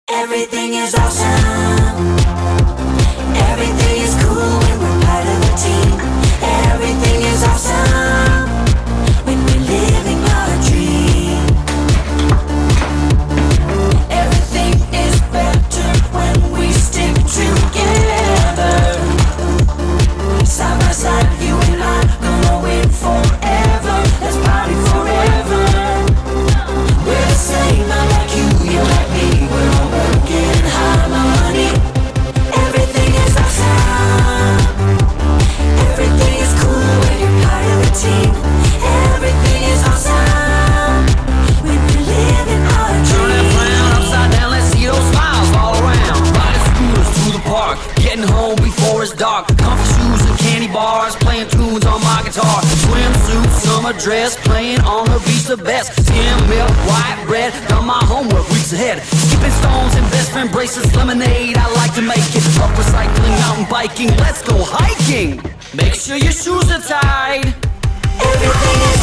Everything is awesome. Everything is cool when we're part of a team. Everything is awesome when we're living our dream. Everything is better when we stick together. Side by side, you and I gonna win forever. Let's party forever. We're the same, I like you, you like me. We're all working hard, my money. Everything is awesome. Everything is cool when you're part of a team. Everything is awesome when we're living our dream. Turn that frown upside down, let's see those smiles all around. Riding scooters through the park, getting home before it's dark. Comfy shoes and candy bars, playing tunes on my guitar. Swimsuit, summer dress, playing on the beach the best. Skim milk, white bread, done my homework weeks ahead. Skipping stones and best friend bracelets, lemonade, I like to make it. Up recycling, mountain biking, let's go hiking. Make sure your shoes are tied. Everything is